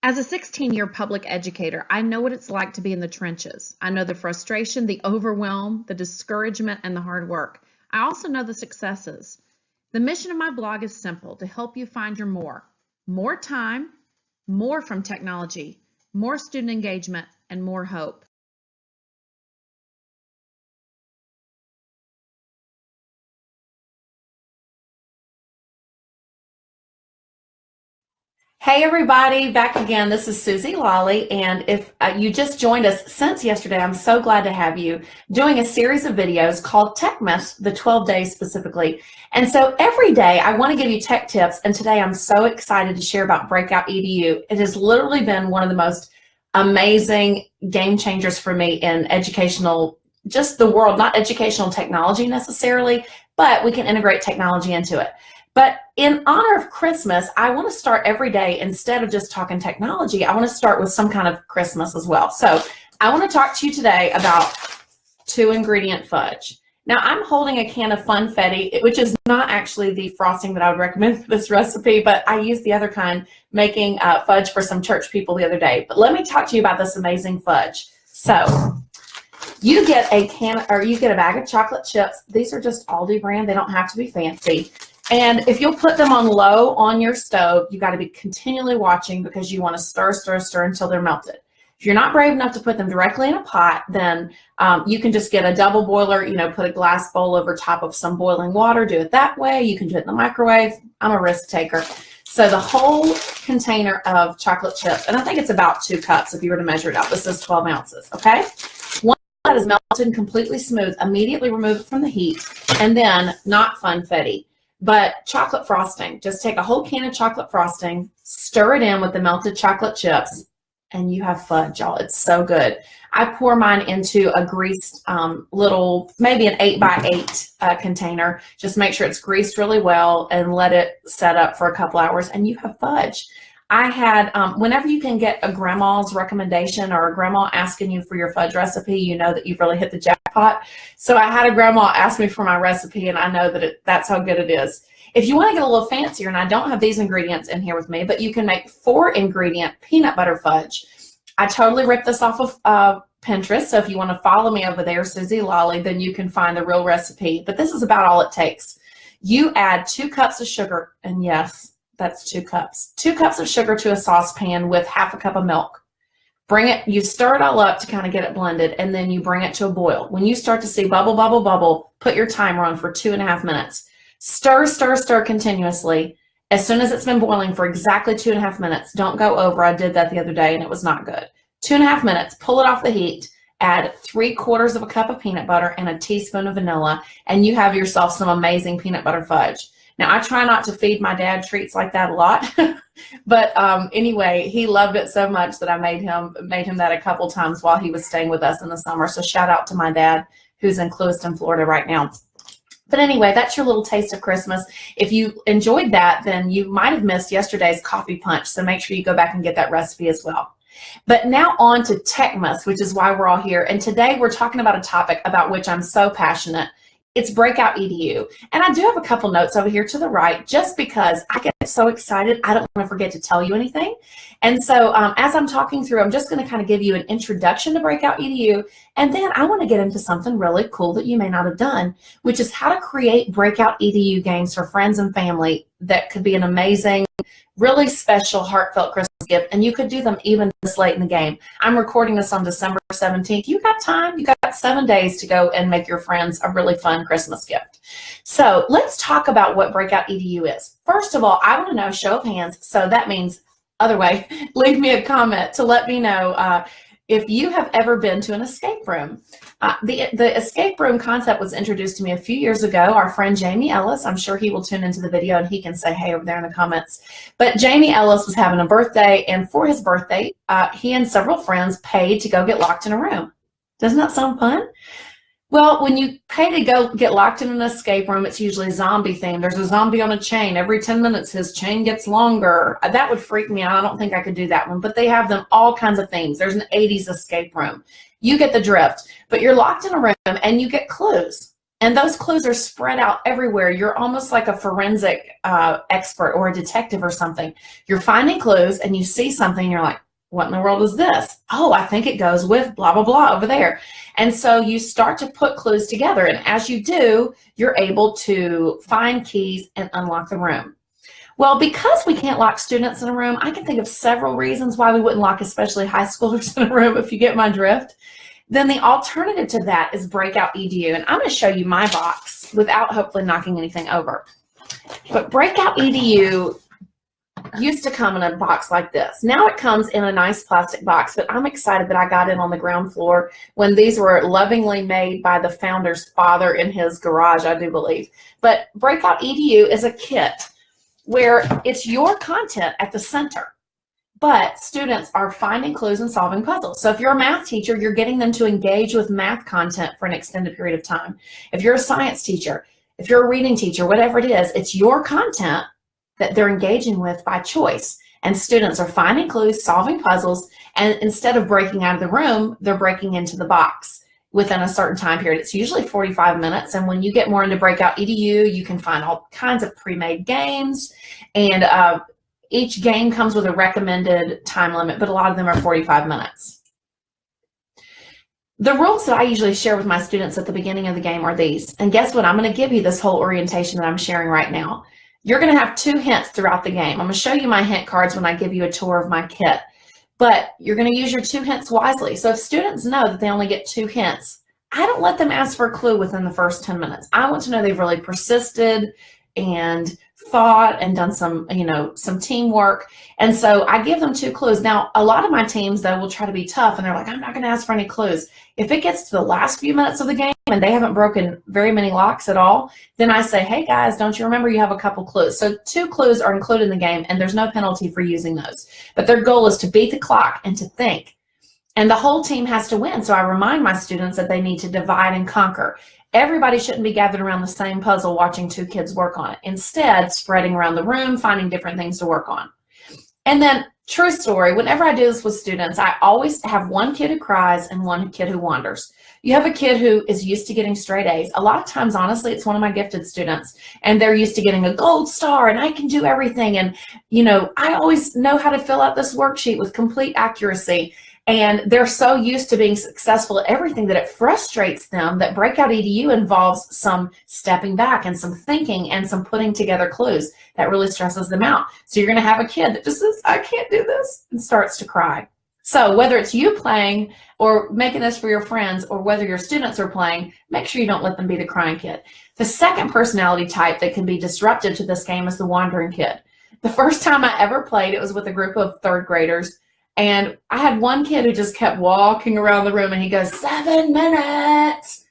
As a 16-year public educator, I know what it's like to be in the trenches. I know the frustration, the overwhelm, the discouragement, and the hard work. I also know the successes. The mission of my blog is simple: to help you find your more. More time, more from technology, more student engagement, and more hope. Hey everybody, back again. This is Suzy Lolley, and if you just joined us since yesterday, I'm so glad to have you doing a series of videos called Techmas, the 12 days specifically. And so every day I want to give you tech tips, and today I'm so excited to share about Breakout Edu. It has literally been one of the most amazing game changers for me in educational, just the world, not educational technology necessarily, but we can integrate technology into it. But in honor of Christmas, I want to start every day, instead of just talking technology, I want to start with some kind of Christmas as well. So I want to talk to you today about 2 ingredient fudge. Now I'm holding a can of funfetti, which is not actually the frosting that I would recommend for this recipe, but I used the other kind making fudge for some church people the other day. But let me talk to you about this amazing fudge. So you get a bag of chocolate chips. These are just Aldi brand. They don't have to be fancy. And if you'll put them on low on your stove, you got to be continually watching, because you want to stir, stir, stir until they're melted. If you're not brave enough to put them directly in a pot, then you can just get a double boiler, put a glass bowl over top of some boiling water, do it that way. You can do it in the microwave. I'm a risk taker. So the whole container of chocolate chips, and I think it's about 2 cups if you were to measure it out. This is 12 ounces, okay? Once that is melted and completely smooth, immediately remove it from the heat, and then not funfetti, but chocolate frosting. Just take a whole can of chocolate frosting, stir it in with the melted chocolate chips, and you have fudge, y'all. It's so good. I pour mine into a greased little, maybe an 8x8 container. Just make sure it's greased really well and let it set up for a couple hours, and you have fudge. I had, whenever you can get a grandma's recommendation or a grandma asking you for your fudge recipe, you know that you've really hit the jackpot. So I had a grandma ask me for my recipe, and I know that that's how good it is. If you want to get a little fancier, and I don't have these ingredients in here with me, but you can make 4 ingredient peanut butter fudge. I totally ripped this off of Pinterest. So if you want to follow me over there, Suzy Lolley, then you can find the real recipe. But this is about all it takes. You add 2 cups of sugar, and yes, that's 2 cups. 2 cups of sugar to a saucepan with half a cup of milk. You stir it all up to kind of get it blended, and then you bring it to a boil. When you start to see bubble, bubble, bubble, put your timer on for 2.5 minutes. Stir, stir, stir continuously. As soon as it's been boiling for exactly 2.5 minutes, don't go over. I did that the other day and it was not good. 2.5 minutes, pull it off the heat, add 3/4 of a cup of peanut butter and a teaspoon of vanilla, and you have yourself some amazing peanut butter fudge. Now, I try not to feed my dad treats like that a lot, but anyway, he loved it so much that I made him that a couple times while he was staying with us in the summer. So shout out to my dad, who's in Clewiston, Florida right now. But anyway, that's your little taste of Christmas. If you enjoyed that, then you might have missed yesterday's coffee punch. So make sure you go back and get that recipe as well. But now on to Techmas, which is why we're all here. And today we're talking about a topic about which I'm so passionate. It's Breakout Edu. And I do have a couple notes over here to the right, just because I get so excited, I don't want to forget to tell you anything. And so as I'm talking through, I'm just going to kind of give you an introduction to Breakout Edu, and then I want to get into something really cool that you may not have done, which is how to create Breakout Edu games for friends and family that could be an amazing, really special, heartfelt Christmas gift, and you could do them even this late in the game. I'm recording this on December 17th. You got time. You got 7 days to go and make your friends a really fun Christmas gift. So let's talk about what Breakout Edu is. First of all, I want to know, show of hands, so that means other way, leave me a comment to let me know if you have ever been to an escape room. The escape room concept was introduced to me a few years ago. Our friend Jamie Ellis, I'm sure he will tune into the video and he can say hey over there in the comments. But Jamie Ellis was having a birthday, and for his birthday, he and several friends paid to go get locked in a room. Doesn't that sound fun? Well, when you pay to go get locked in an escape room, it's usually zombie themed. There's a zombie on a chain. Every 10 minutes, his chain gets longer. That would freak me out. I don't think I could do that one, but they have them all kinds of themes. There's an 80s escape room. You get the drift, but you're locked in a room and you get clues. And those clues are spread out everywhere. You're almost like a forensic expert or a detective or something. You're finding clues and you see something and you're like, what in the world is this? Oh, I think it goes with blah, blah, blah over there. And so you start to put clues together. And as you do, you're able to find keys and unlock the room. Well, because we can't lock students in a room, I can think of several reasons why we wouldn't lock especially high schoolers in a room, if you get my drift. Then the alternative to that is Breakout Edu. And I'm going to show you my box without hopefully knocking anything over. But Breakout Edu used to come in a box like this. Now it comes in a nice plastic box, but I'm excited that I got in on the ground floor when these were lovingly made by the founder's father in his garage, I do believe. But Breakout Edu is a kit where it's your content at the center, but students are finding clues and solving puzzles. So if you're a math teacher, you're getting them to engage with math content for an extended period of time. If you're a science teacher, if you're a reading teacher, whatever it is, it's your content that they're engaging with by choice. And students are finding clues, solving puzzles, and instead of breaking out of the room, they're breaking into the box within a certain time period. It's usually 45 minutes. And when you get more into Breakout EDU, you can find all kinds of pre-made games. And each game comes with a recommended time limit, but a lot of them are 45 minutes. The rules that I usually share with my students at the beginning of the game are these. And guess what? I'm going to give you this whole orientation that I'm sharing right now. You're going to have 2 hints throughout the game. I'm going to show you my hint cards when I give you a tour of my kit. But you're going to use your 2 hints wisely. So if students know that they only get 2 hints, I don't let them ask for a clue within the first 10 minutes. I want to know they've really persisted and thought and done some, some teamwork. And so I give them 2 clues. Now, a lot of my teams, though, will try to be tough and they're like, I'm not going to ask for any clues. If it gets to the last few minutes of the game and they haven't broken very many locks at all, then I say, hey guys, don't you remember you have a couple clues? So 2 clues are included in the game and there's no penalty for using those. But their goal is to beat the clock and to think. And the whole team has to win. So I remind my students that they need to divide and conquer. Everybody shouldn't be gathered around the same puzzle watching 2 kids work on it. Instead, spreading around the room, finding different things to work on. And then, true story, whenever I do this with students, I always have 1 kid who cries and 1 kid who wanders. You have a kid who is used to getting straight A's. A lot of times, honestly, it's one of my gifted students, and they're used to getting a gold star, and I can do everything. And, I always know how to fill out this worksheet with complete accuracy. And they're so used to being successful at everything that it frustrates them that Breakout EDU involves some stepping back and some thinking and some putting together clues. That really stresses them out. So you're going to have a kid that just says, I can't do this, and starts to cry. So whether it's you playing or making this for your friends, or whether your students are playing, make sure you don't let them be the crying kid. The second personality type that can be disruptive to this game is the wandering kid. The first time I ever played, it was with a group of 3rd graders. And I had 1 kid who just kept walking around the room and he goes, 7 minutes,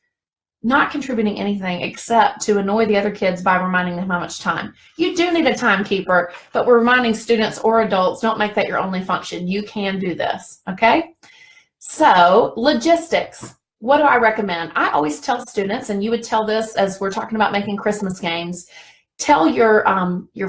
not contributing anything except to annoy the other kids by reminding them how much time. You do need a timekeeper, but we're reminding students or adults, don't make that your only function. You can do this, okay? So logistics, what do I recommend? I always tell students, and you would tell this as we're talking about making Christmas games, tell your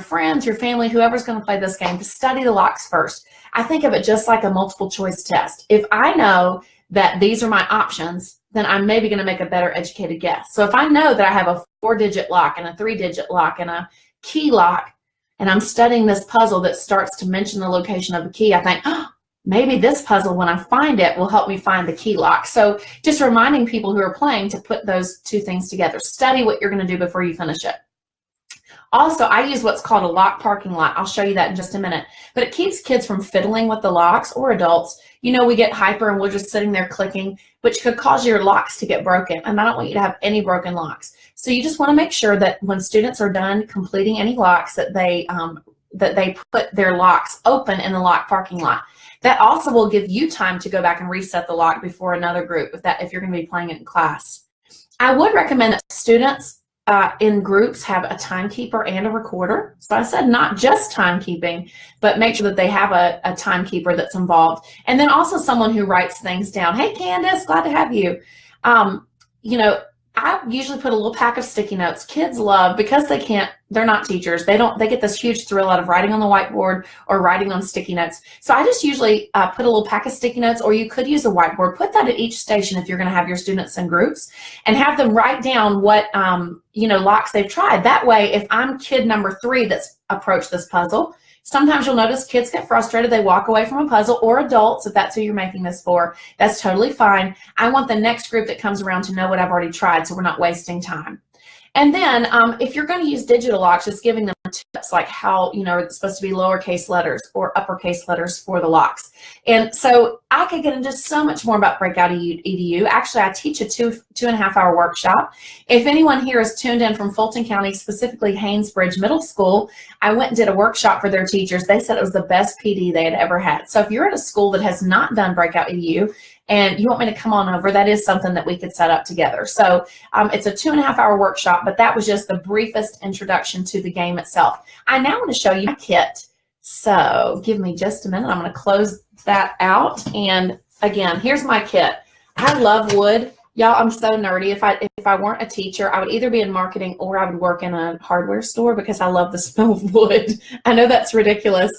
friends, your family, whoever's going to play this game to study the locks first. I think of it just like a multiple choice test. If I know that these are my options, then I'm maybe going to make a better educated guess. So if I know that I have a 4-digit lock and a 3-digit lock and a key lock, and I'm studying this puzzle that starts to mention the location of a key, I think, oh, maybe this puzzle, when I find it, will help me find the key lock. So just reminding people who are playing to put those 2 things together. Study what you're going to do before you finish it. Also, I use what's called a lock parking lot. I'll show you that in just a minute. But it keeps kids from fiddling with the locks, or adults. We get hyper and we're just sitting there clicking, which could cause your locks to get broken. And I don't want you to have any broken locks. So you just want to make sure that when students are done completing any locks, that they put their locks open in the lock parking lot. That also will give you time to go back and reset the lock before another group if you're going to be playing it in class. I would recommend that students in groups have a timekeeper and a recorder. So I said not just timekeeping, but make sure that they have a timekeeper that's involved. And then also someone who writes things down. Hey, Candace, glad to have you. I usually put a little pack of sticky notes. Kids love, because they can't they're not teachers. They get this huge thrill out of writing on the whiteboard or writing on sticky notes. So I just usually put a little pack of sticky notes, or you could use a whiteboard. Put that at each station if you're going to have your students in groups, and have them write down what locks they've tried. That way, if I'm kid number 3 that's approached this puzzle, sometimes you'll notice kids get frustrated. They walk away from a puzzle, or adults, if that's who you're making this for. That's totally fine. I want the next group that comes around to know what I've already tried, so we're not wasting time. And then if you're going to use digital locks, just giving them tips like how, it's supposed to be lowercase letters or uppercase letters for the locks. And so I could get into so much more about Breakout Edu. Actually, I teach a 2.5 hour workshop. If anyone here is tuned in from Fulton County, specifically Haynesbridge Middle School, I went and did a workshop for their teachers. They said it was the best PD they had ever had. So if you're at a school that has not done Breakout Edu, and you want me to come on over, that is something that we could set up together. So it's a 2.5 hour workshop, but that was just the briefest introduction to the game itself. I now want to show you my kit. So give me just a minute. I'm going to close that out. And again, here's my kit. I love wood. Y'all, I'm so nerdy. If I weren't a teacher, I would either be in marketing or I would work in a hardware store because I love the smell of wood. I know that's ridiculous.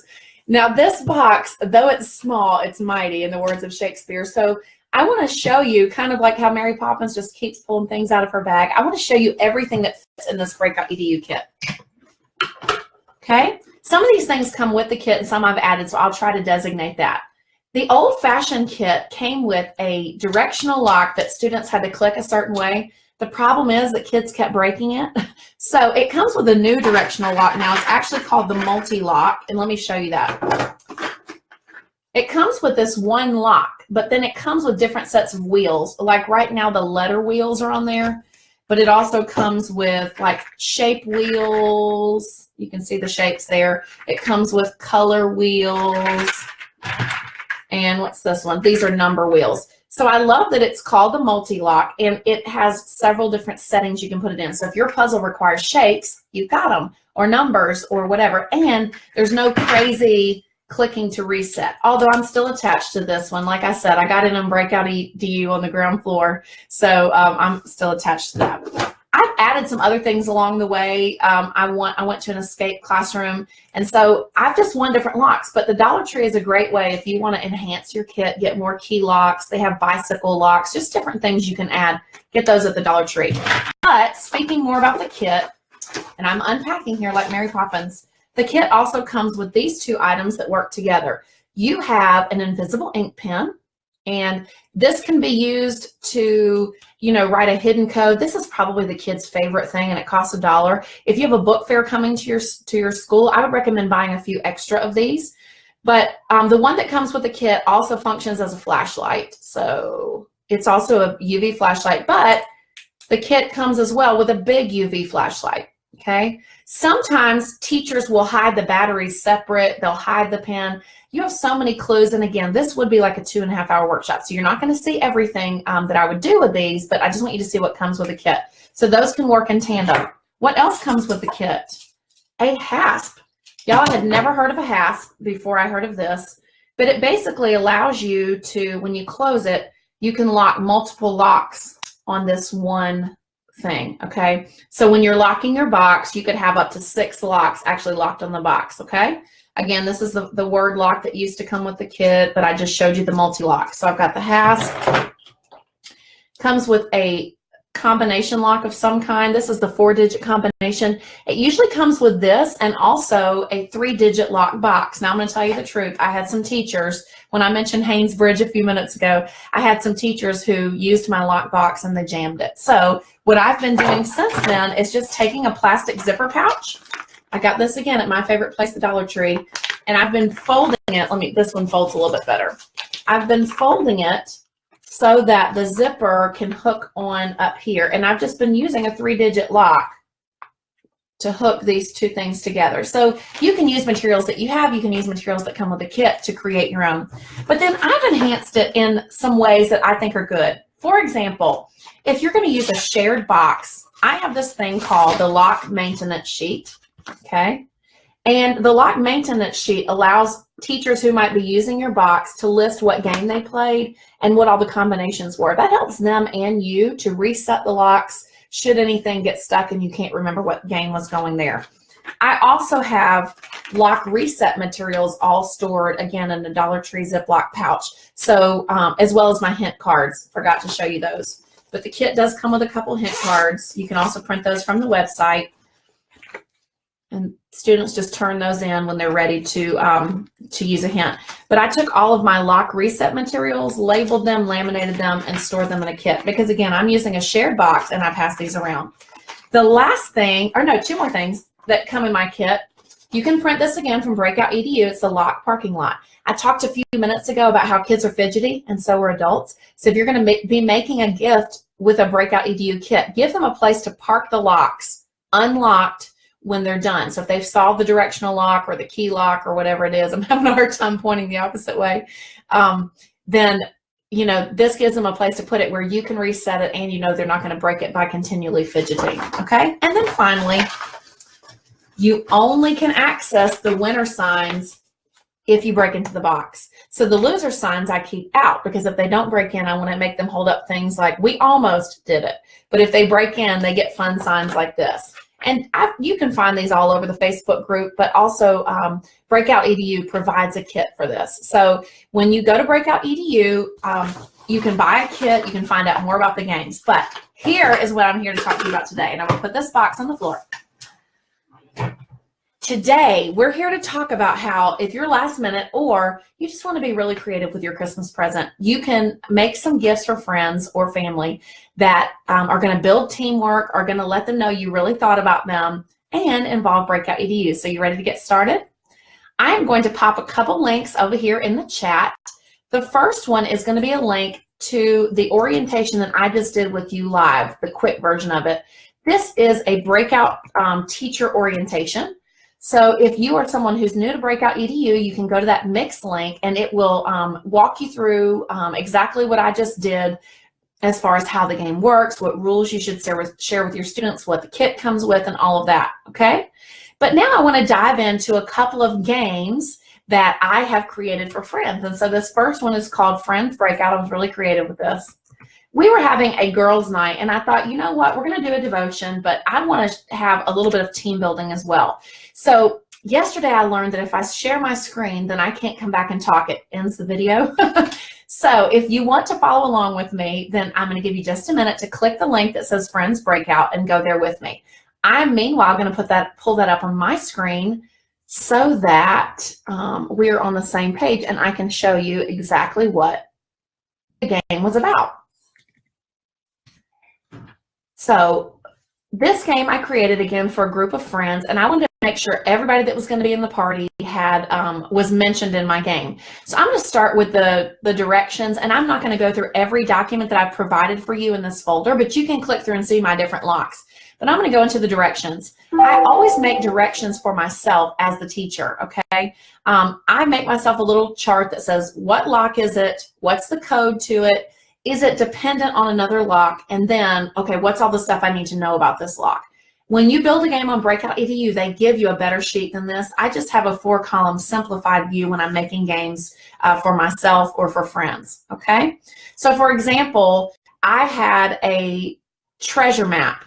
Now this box, though it's small, it's mighty, in the words of Shakespeare. So I want to show you, kind of like how Mary Poppins just keeps pulling things out of her bag, I want to show you everything that fits in this Breakout EDU kit. Okay? Some of these things come with the kit and some I've added, so I'll try to designate that. The old-fashioned kit came with a directional lock that students had to click a certain way. The problem is that kids kept breaking it. So it comes with a new directional lock now. It's actually called the multi-lock, and let me show you that. It comes with this one lock, but then it comes with different sets of wheels. Like right now, the letter wheels are on there, but it also comes with like shape wheels. You can see the shapes there. It comes with color wheels. And what's this one? These are number wheels. So I love that it's called the multi-lock, and it has several different settings you can put it in. So if your puzzle requires shapes, you've got them, or numbers, or whatever. And there's no crazy clicking to reset. Although I'm still attached to this one. Like I said, I got it on Breakout EDU on the ground floor. So I'm still attached to that. I've added some other things along the way. I went to an escape classroom, and so I've just won different locks. But the Dollar Tree is a great way if you want to enhance your kit, get more key locks. They have bicycle locks, just different things you can add. Get those at the Dollar Tree. But speaking more about the kit, and I'm unpacking here like Mary Poppins, the kit also comes with these two items that work together. You have an invisible ink pen, and this can be used to, write a hidden code. This is probably the kid's favorite thing, and it costs $1. If you have a book fair coming to your school, I would recommend buying a few extra of these. But the one that comes with the kit also functions as a flashlight. So it's also a UV flashlight, but the kit comes as well with a big UV flashlight. Okay. Sometimes teachers will hide the batteries separate. They'll hide the pen. You have so many clues. And again, this would be like a 2.5 hour workshop. So you're not going to see everything that I would do with these, but I just want you to see what comes with the kit. So those can work in tandem. What else comes with the kit? A hasp. Y'all had never heard of a hasp before I heard of this, but it basically allows you to, when you close it, you can lock multiple locks on this one thing. Okay. So when you're locking your box, you could have up to 6 locks actually locked on the box. Okay. Again, this is the word lock that used to come with the kit, but I just showed you the multi-lock. So I've got the hasp. Comes with a combination lock of some kind. This is the 4-digit combination. It usually comes with this and also a 3-digit lock box. Now I'm going to tell you the truth. I had some teachers, when I mentioned Haynesbridge a few minutes ago, I had some teachers who used my lock box and they jammed it. So what I've been doing since then is just taking a plastic zipper pouch. I got this again at my favorite place, the Dollar Tree, and I've been folding it. This one folds a little bit better. I've been folding it so that the zipper can hook on up here. And I've just been using a 3-digit lock to hook these two things together. So you can use materials that you have. You can use materials that come with a kit to create your own. But then I've enhanced it in some ways that I think are good. For example, if you're going to use a shared box, I have this thing called the lock maintenance sheet. Okay. And the lock maintenance sheet allows teachers who might be using your box to list what game they played and what all the combinations were. That helps them and you to reset the locks should anything get stuck and you can't remember what game was going there. I also have lock reset materials all stored, again, in a Dollar Tree Ziploc pouch. So, as well as my hint cards. Forgot to show you those. But the kit does come with a couple hint cards. You can also print those from the website. And students just turn those in when they're ready to use a hint. But I took all of my lock reset materials, labeled them, laminated them, and stored them in a kit. Because again, I'm using a shared box and I pass these around. The last thing, or no, two more things that come in my kit. You can print this again from Breakout Edu. It's the lock parking lot. I talked a few minutes ago about how kids are fidgety and so are adults. So if you're going to be making a gift with a Breakout Edu kit, give them a place to park the locks unlocked when they're done. So if they've solved the directional lock or the key lock or whatever it is, I'm having a hard time pointing the opposite way, then you know, this gives them a place to put it where you can reset it and you know they're not going to break it by continually fidgeting. Okay. And then finally, you only can access the winner signs if you break into the box. So the loser signs I keep out, because if they don't break in, I want to make them hold up things like we almost did it. But if they break in, they get fun signs like this. And you can find these all over the Facebook group, but also Breakout Edu provides a kit for this. So when you go to Breakout Edu, you can buy a kit, you can find out more about the games. But here is what I'm here to talk to you about today. And I'm going to put this box on the floor. Today, we're here to talk about how if you're last minute or you just want to be really creative with your Christmas present, you can make some gifts for friends or family that are going to build teamwork, are going to let them know you really thought about them, and involve Breakout Edu. So you ready to get started? I am going to pop a couple links over here in the chat. The first one is going to be a link to the orientation that I just did with you live, the quick version of it. This is a Breakout teacher orientation. So if you are someone who's new to Breakout Edu, you can go to that mix link and it will walk you through exactly what I just did as far as how the game works, what rules you should share with your students, what the kit comes with, and all of that, okay? But now I want to dive into a couple of games that I have created for friends. And so this first one is called Friends Breakout. I was really creative with this. We were having a girls' night, and I thought, you know what, we're going to do a devotion, but I want to have a little bit of team building as well. So yesterday I learned that if I share my screen, then I can't come back and talk. It ends the video. So if you want to follow along with me, then I'm going to give you just a minute to click the link that says Friends Breakout and go there with me. I'm meanwhile going to pull that up on my screen so that we're on the same page and I can show you exactly what the game was about. So this game I created again for a group of friends, and I wanted to make sure everybody that was going to be in the party had was mentioned in my game. So I'm going to start with the directions, and I'm not going to go through every document that I've provided for you in this folder, but you can click through and see my different locks. But I'm going to go into the directions. I always make directions for myself as the teacher, okay? I make myself a little chart that says, what lock is it? What's the code to it? Is it dependent on another lock? And then, okay, what's all the stuff I need to know about this lock? When you build a game on Breakout Edu, they give you a better sheet than this. I just have a 4-column simplified view when I'm making games for myself or for friends, okay? So for example, I had a treasure map,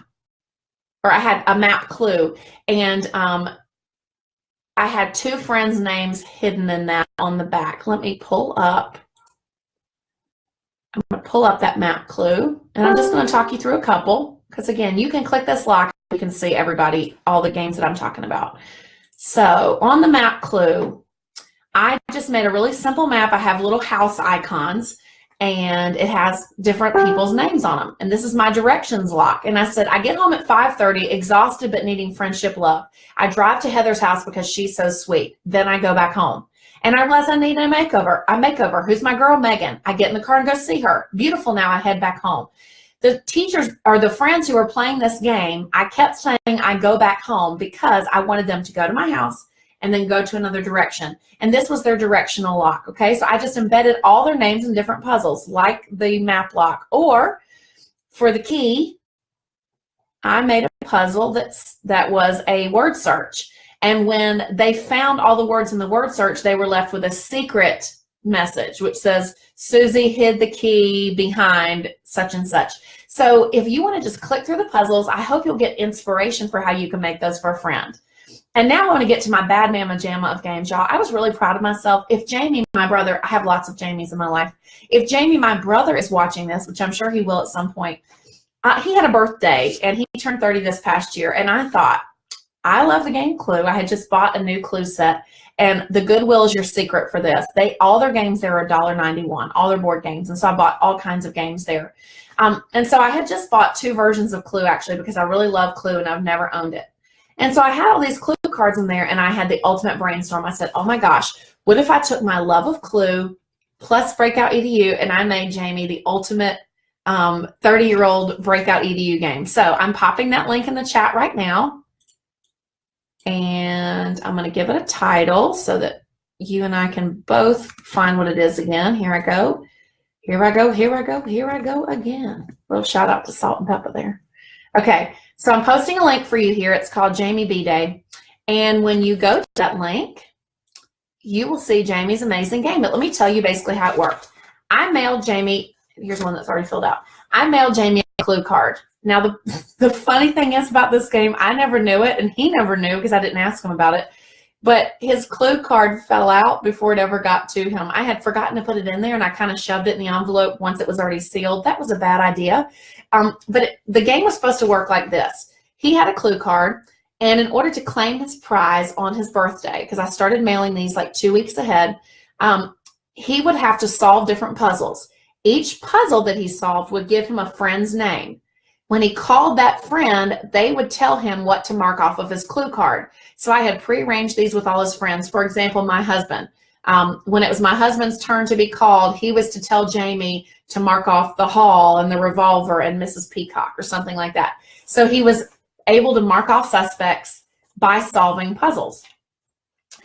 or I had a map clue, and I had 2 friends' names hidden in that on the back. Let me pull up. I'm going to pull up that map clue, and I'm just going to talk you through a couple, because again, you can click this lock, you can see everybody, all the games that I'm talking about. So on the map clue, I just made a really simple map. I have little house icons, and it has different people's names on them. And this is my directions lock. And I said, I get home at 5:30, exhausted but needing friendship love. I drive to Heather's house because she's so sweet. Then I go back home. And I realize I need a makeover. I make over. Who's my girl, Megan? I get in the car and go see her. Beautiful. Now I head back home. The teachers or the friends who are playing this game, I kept saying I go back home because I wanted them to go to my house and then go to another direction. And this was their directional lock. Okay. So I just embedded all their names in different puzzles, like the map lock. Or for the key, I made a puzzle that was a word search. And when they found all the words in the word search, they were left with a secret message, which says, Suzy hid the key behind such and such. So if you want to just click through the puzzles, I hope you'll get inspiration for how you can make those for a friend. And now I want to get to my bad mamma jamma of games, y'all. I was really proud of myself. If Jamie, my brother, I have lots of Jamies in my life. If Jamie, my brother, is watching this, which I'm sure he will at some point, he had a birthday and he turned 30 this past year. And I thought, I love the game Clue. I had just bought a new Clue set, and the Goodwill is your secret for this. All their games there are $1.91, all their board games. And so I bought all kinds of games there. And so I had just bought 2 versions of Clue, actually, because I really love Clue and I've never owned it. And so I had all these Clue cards in there, and I had the ultimate brainstorm. I said, oh my gosh, what if I took my love of Clue plus Breakout EDU and I made Jamie the ultimate 30-year-old Breakout EDU game? So I'm popping that link in the chat right now, and I'm going to give it a title so that you and I can both find what it is again. Here I go. Here I go. Here I go. Here I go again. Little shout out to Salt and Pepper there. Okay, so I'm posting a link for you here. It's called Jamie B Day. And when you go to that link, you will see Jamie's amazing game. But let me tell you basically how it worked. I mailed Jamie, here's one that's already filled out. I mailed Jamie a Clue card. Now, the funny thing is about this game, I never knew it, and he never knew because I didn't ask him about it. But his Clue card fell out before it ever got to him. I had forgotten to put it in there, and I kind of shoved it in the envelope once it was already sealed. That was a bad idea. The game was supposed to work like this. He had a Clue card, and in order to claim his prize on his birthday, because I started mailing these like 2 weeks ahead, he would have to solve different puzzles. Each puzzle that he solved would give him a friend's name. When he called that friend, they would tell him what to mark off of his Clue card. So I had prearranged these with all his friends. For example, my husband. When it was my husband's turn to be called, he was to tell Jamie to mark off the hall and the revolver and Mrs. Peacock or something like that. So he was able to mark off suspects by solving puzzles.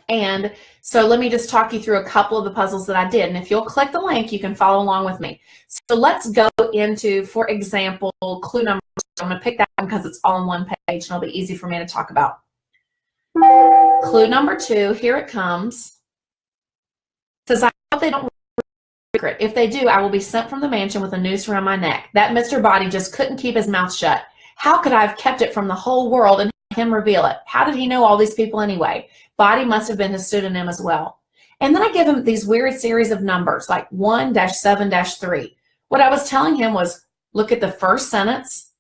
And so let me just talk you through a couple of the puzzles that I did. And if you'll click the link, you can follow along with me. So let's go into, for example, Clue number 2. I'm going to pick that one because it's all on one page and it'll be easy for me to talk about. Clue number 2, here it comes. It says, I hope they don't secret. If they do, I will be sent from the mansion with a noose around my neck. That Mr. Body just couldn't keep his mouth shut. How could I have kept it from the whole world and him reveal it? How did he know all these people anyway? Body must have been his pseudonym as well. And then I give him these weird series of numbers like 1-7-3. What I was telling him was, look at the first sentence,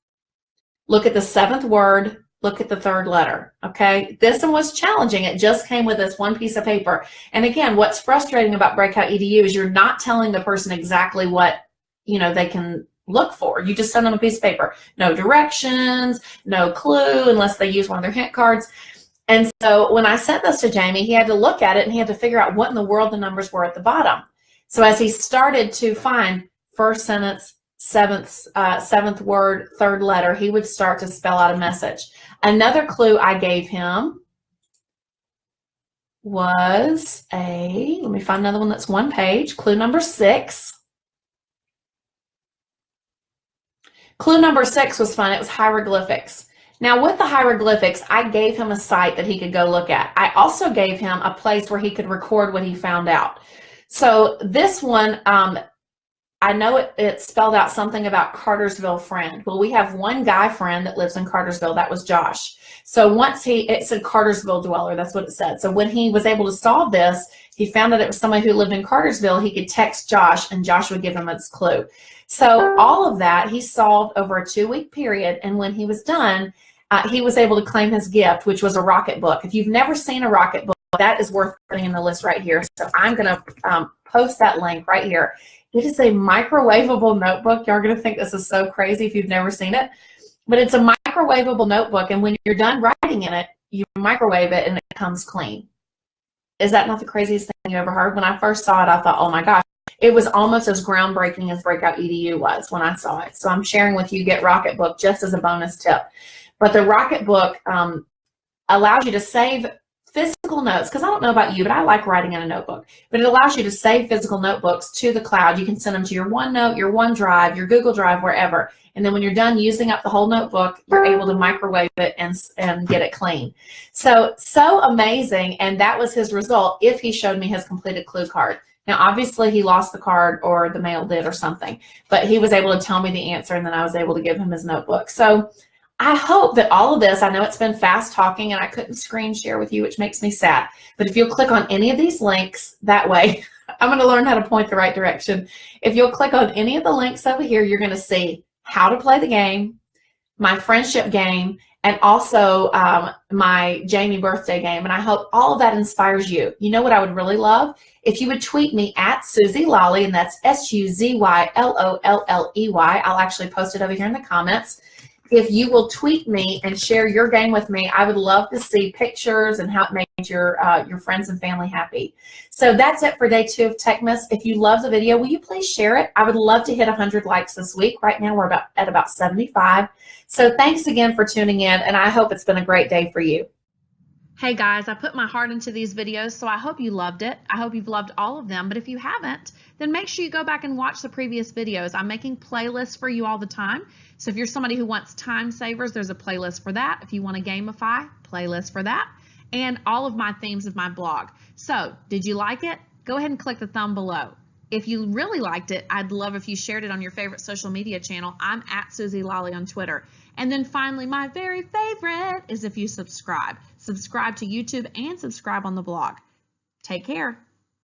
look at the 7th word, look at the 3rd letter. Okay, this one was challenging. It just came with this one piece of paper. And again, what's frustrating about Breakout EDU is you're not telling the person exactly what they can look for. You just send them a piece of paper. No directions, no clue, unless they use one of their hint cards. And so when I sent this to Jamie, he had to look at it and he had to figure out what in the world the numbers were at the bottom. So as he started to find first sentence, 7th word, 3rd letter, he would start to spell out a message. Another clue I gave him was let me find another one that's one page, clue number 6. Clue number 6 was fun. It was hieroglyphics. Now with the hieroglyphics, I gave him a site that he could go look at. I also gave him a place where he could record what he found out. So this one, I know it spelled out something about Cartersville friend. Well, we have one guy friend that lives in Cartersville. That was Josh. So once it said Cartersville dweller, that's what it said. So when he was able to solve this, he found that it was somebody who lived in Cartersville. He could text Josh and Josh would give him his clue. So all of that he solved over a 2-week period. And when he was done, he was able to claim his gift, which was a rocket book. If you've never seen a rocket book, that is worth putting in the list right here. So I'm going to post that link right here. It is a microwavable notebook. Y'all are going to think this is so crazy if you've never seen it. But it's a microwavable notebook, and when you're done writing in it, you microwave it and it comes clean. Is that not the craziest thing you ever heard? When I first saw it, I thought, oh my gosh. It was almost as groundbreaking as Breakout EDU was when I saw it. So I'm sharing with you, get Rocketbook just as a bonus tip. But the Rocketbook allows you to save physical notes, because I don't know about you, but I like writing in a notebook. But it allows you to save physical notebooks to the cloud. You can send them to your OneNote, your OneDrive, your Google Drive, wherever. And then when you're done using up the whole notebook, you're able to microwave it and get it clean. So amazing. And that was his result if he showed me his completed clue card. Now, obviously, he lost the card or the mail did or something, but he was able to tell me the answer, and then I was able to give him his notebook. So I hope that all of this, I know it's been fast talking and I couldn't screen share with you, which makes me sad, but if you'll click on any of these links, that way, I'm going to learn how to point the right direction. If you'll click on any of the links over here, you're going to see how to play the game, my friendship game, and also my Jamie birthday game. And I hope all of that inspires you. You know what I would really love? If you would tweet me at Suzy Lolley, and that's SUZYLOLLEY. I'll actually post it over here in the comments. If you will tweet me and share your game with me, I would love to see pictures and how it made your friends and family happy. So that's it for day 2 of Techmas. If you love the video, will you please share it? I would love to hit 100 likes this week. Right now we're at about 75. So thanks again for tuning in, and I hope it's been a great day for you. Hey guys, I put my heart into these videos, so I hope you loved it. I hope you've loved all of them, but if you haven't, then make sure you go back and watch the previous videos. I'm making playlists for you all the time. So if you're somebody who wants time savers, there's a playlist for that. If you want to gamify, playlist for that. And all of my themes of my blog. So did you like it? Go ahead and click the thumb below. If you really liked it, I'd love if you shared it on your favorite social media channel. I'm at Suzy Lolley on Twitter. And then finally, my very favorite is if you subscribe. Subscribe to YouTube and subscribe on the blog. Take care.